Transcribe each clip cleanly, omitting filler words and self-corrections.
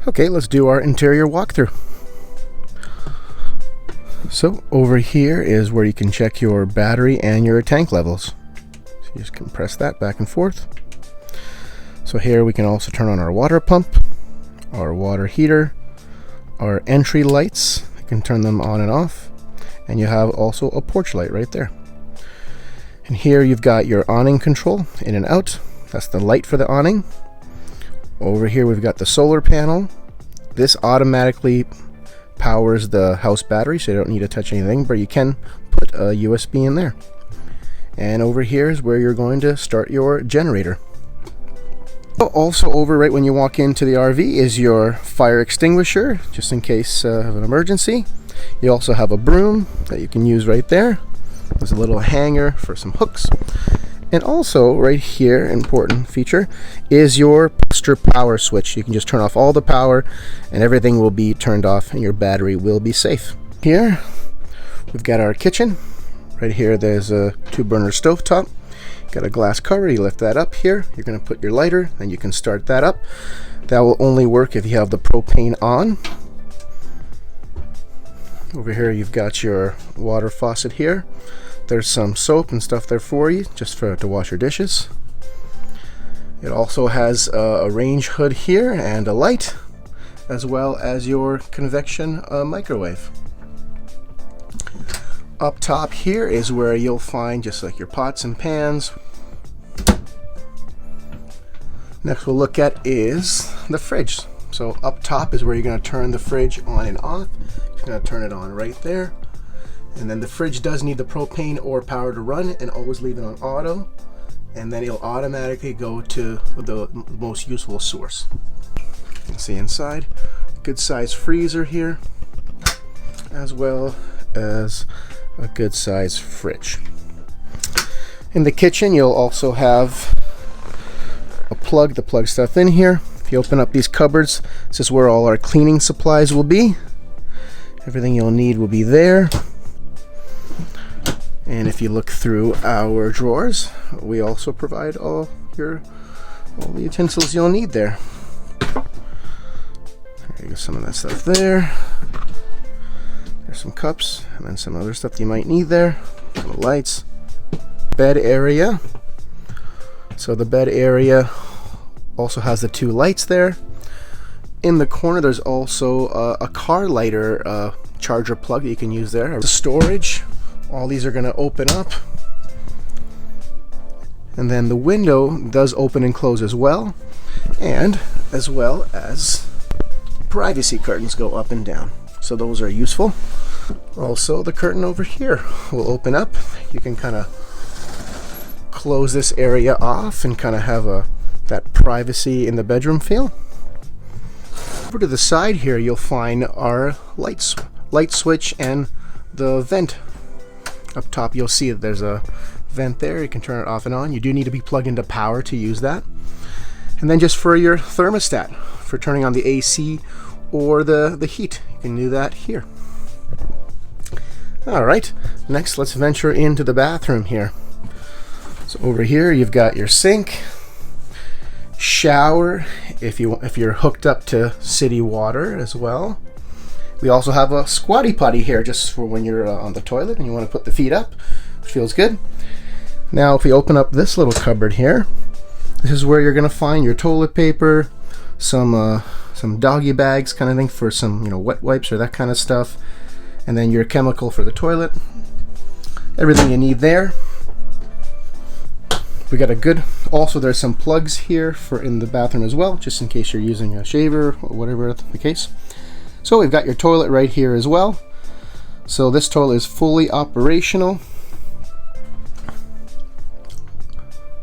Okay, let's do our interior walkthrough. So over here is where you can check your battery and your tank levels. So you just can press that back and forth. So here we can also turn on our water pump, our water heater, our entry lights. You can turn them on and off. And you have also a porch light right there. And here you've got your awning control, in and out. That's the light for the awning. Over here we've got the solar panel. This automatically powers the house battery, so you don't need to touch anything, but you can put a USB in there. And over here is where you're going to start your generator. Also over right when you walk into the RV is your fire extinguisher, just in case of an emergency. You also have a broom that you can use right there. There's a little hanger for some hooks. And also right here, important feature, is your poster power switch. You can just turn off all the power and everything will be turned off and your battery will be safe. Here we've got our kitchen. Right here there's a 2-burner stovetop. Got a glass cover, you lift that up here. You're going to put your lighter, then you can start that up. That will only work if you have the propane on. Over here you've got your water faucet here. There's some soap and stuff there for you, just to wash your dishes. It also has a range hood here and a light, as well as your convection microwave. Up top here is where you'll find just like your pots and pans. Next we'll look at is the fridge. So up top is where you're going to turn the fridge on and off. Just going to turn it on right there. And then the fridge does need the propane or power to run, and always leave it on auto. And then it'll automatically go to the most useful source. You can see inside, good size freezer here, as well as a good size fridge. In the kitchen you'll also have a plug to plug stuff in here. If you open up these cupboards, this is where all our cleaning supplies will be. Everything you'll need will be there. And if you look through our drawers, we also provide all the utensils you'll need there. There you go, some of that stuff there. There's some cups, and then some other stuff you might need there. Some lights. Bed area. So the bed area also has the 2 lights there. In the corner there's also a car lighter charger plug that you can use there. The storage. All these are going to open up. And then the window does open and close as well. And as well as privacy curtains go up and down. So those are useful. Also the curtain over here will open up. You can kind of close this area off and kind of have that privacy in the bedroom feel. Over to the side here you'll find our light switch and the vent. Up top you'll see that there's a vent there. You can turn it off and on. You do need to be plugged into power to use that. And then just for your thermostat, for turning on the AC or the heat, you can do that here. Alright, next let's venture into the bathroom here. So over here you've got your sink, shower, if you're hooked up to city water as well. We also have a squatty potty here, just for when you're on the toilet and you want to put the feet up, which feels good. Now if we open up this little cupboard here, this is where you're going to find your toilet paper, some doggy bags kind of thing for some wet wipes or that kind of stuff, and then your chemical for the toilet. Everything you need there. We got a good, also there's some plugs here for in the bathroom as well, just in case you're using a shaver or whatever the case. So we've got your toilet right here as well. So this toilet is fully operational.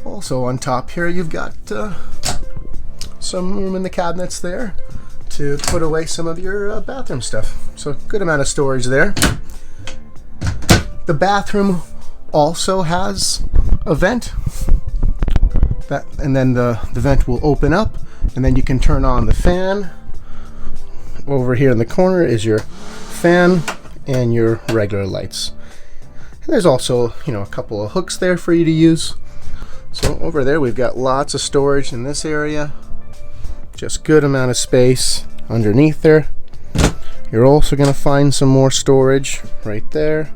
Also on top here you've got some room in the cabinets there to put away some of your bathroom stuff. So good amount of storage there. The bathroom also has a vent. And then the vent will open up and then you can turn on the fan. Over here in the corner is your fan and your regular lights. And there's also, a couple of hooks there for you to use. So over there we've got lots of storage in this area. Just good amount of space. underneath there. You're also going to find some more storage right there.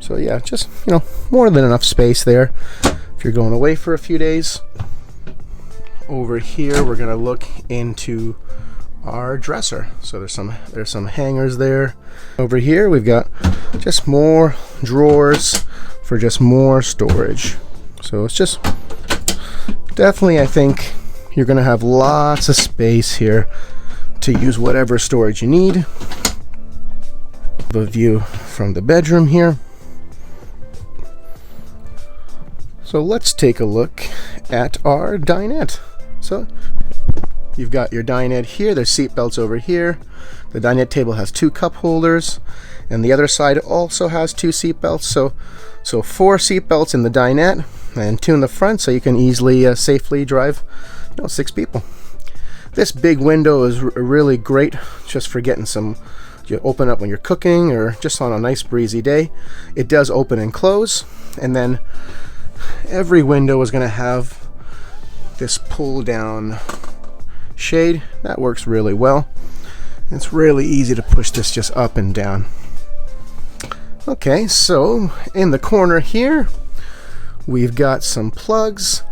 So yeah, just, you know, more than enough space there if you're going away for a few days. Over here, we're going to look into our dresser. So there's some hangers there. Over here, we've got just more drawers for just more storage. So it's just definitely, I think you're going to have lots of space here to use whatever storage you need. The view from the bedroom here. So let's take a look at our dinette. So you've got your dinette here. There's seat belts over here. The dinette table has 2 cup holders, and the other side also has 2 seat belts. So 4 seat belts in the dinette and 2 in the front, so you can easily safely drive, 6 people. This big window is really great just for getting some. You open up when you're cooking or just on a nice breezy day. It does open and close, and then every window is going to have this pull down shade. That works really well. It's really easy to push this just up and down. Okay, so in the corner here we've got some plugs.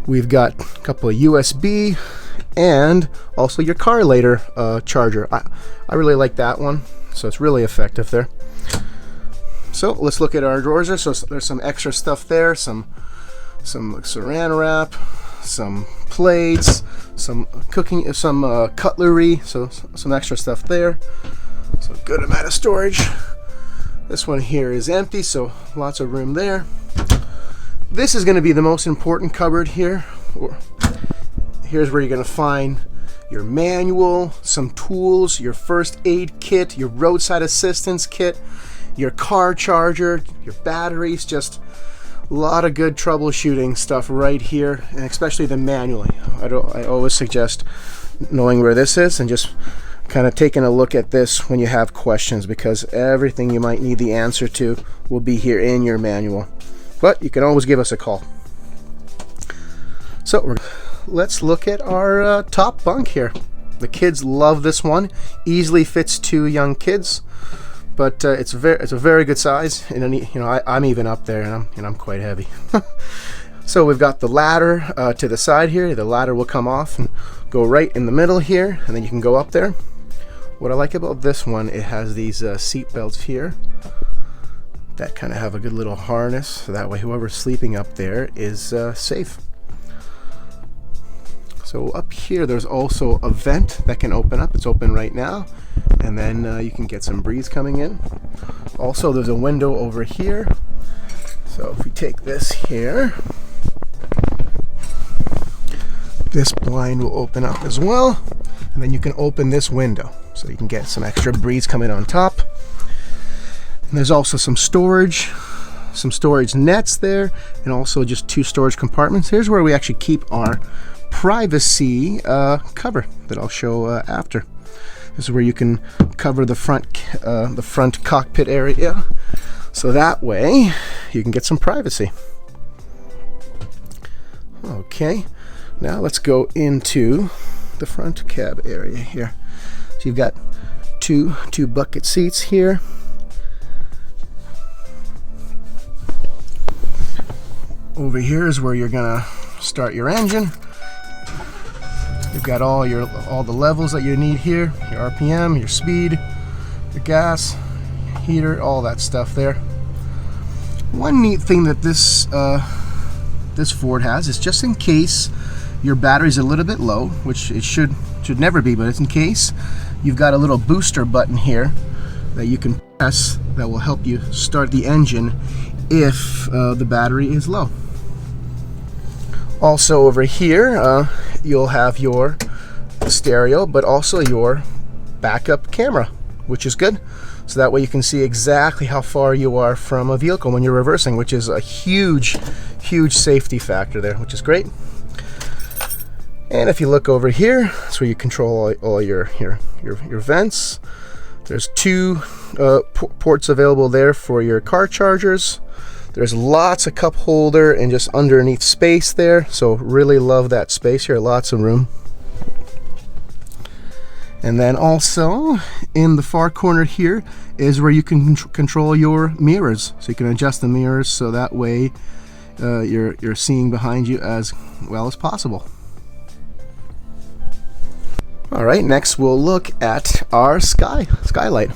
We've got a couple of USB and also your car later charger. I really like that one, so it's really effective there. So let's look at our drawers there. So there's some extra stuff there, some saran wrap, some plates, some cooking, some cutlery, so some extra stuff there. So good amount of storage. This one here is empty, so lots of room there. This is going to be the most important cupboard here. Here's where you're going to find your manual, some tools, your first aid kit, your roadside assistance kit, your car charger, your batteries, just a lot of good troubleshooting stuff right here, and especially the manual. I always suggest knowing where this is and just kind of taking a look at this when you have questions, because everything you might need the answer to will be here in your manual. But you can always give us a call. So let's look at our top bunk here. The kids love this one. Easily fits 2 young kids, but it's a very good size. And I'm even up there, and I'm quite heavy. So we've got the ladder to the side here. The ladder will come off and go right in the middle here, and then you can go up there. What I like about this one, it has these seat belts here that kind of have a good little harness, so that way whoever's sleeping up there is safe. So up here there's also a vent that can open up. It's open right now, and then you can get some breeze coming in. Also there's a window over here. So if we take this here, this blind will open up as well, and then you can open this window so you can get some extra breeze coming on top. And there's also some storage nets there, and also just 2 storage compartments. Here's where we actually keep our privacy cover that I'll show after. This is where you can cover the front cockpit area, so that way you can get some privacy. Okay, now let's go into the front cab area here. So you've got two bucket seats here. Over here is where you're gonna start your engine. You've got all the levels that you need here, your RPM, your speed, your gas, heater, all that stuff there. One neat thing that this Ford has is, just in case your battery's a little bit low, which it should never be, but it's in case, you've got a little booster button here that you can press that will help you start the engine if the battery is low. Also over here, you'll have your stereo, but also your backup camera, which is good. So that way you can see exactly how far you are from a vehicle when you're reversing, which is a huge safety factor there, which is great. And if you look over here, that's where you control all your vents. There's 2 ports available there for your car chargers. There's lots of cup holder and just underneath space there, so really love that space here, lots of room. And then also in the far corner here is where you can control your mirrors. So you can adjust the mirrors so that way you're seeing behind you as well as possible. All right, next we'll look at our skylight.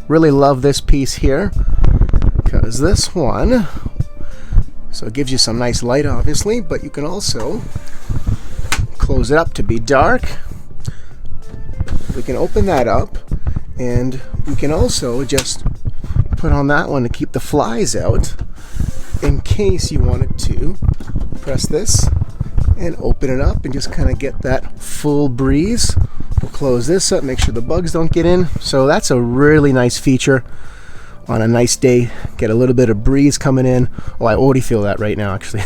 Really love this piece here because this one, so it gives you some nice light obviously, but you can also close it up to be dark. We can open that up, and we can also just put on that one to keep the flies out in case you wanted to press this and open it up and just kind of get that full breeze. We'll close this up, make sure the bugs don't get in. So that's a really nice feature on a nice day. Get a little bit of breeze coming in. Oh, I already feel that right now actually.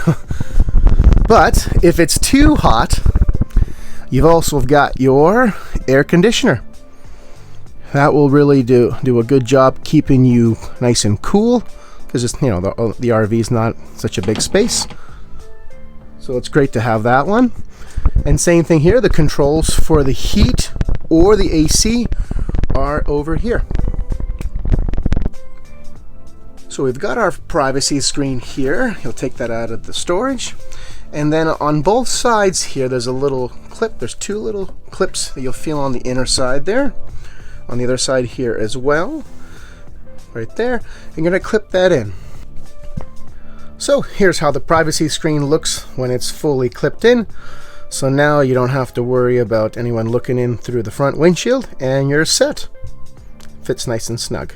But if it's too hot, you've also got your air conditioner. That will really do a good job keeping you nice and cool because it's, you know, the RV is not such a big space. So it's great to have that one. And same thing here, the controls for the heat or the AC are over here. So we've got our privacy screen here. You'll take that out of the storage. And then on both sides here, there's a little clip. There's two little clips that you'll feel on the inner side there. On the other side here as well. Right there. You're going to clip that in. So here's how the privacy screen looks when it's fully clipped in. So now you don't have to worry about anyone looking in through the front windshield, and you're set. Fits nice and snug.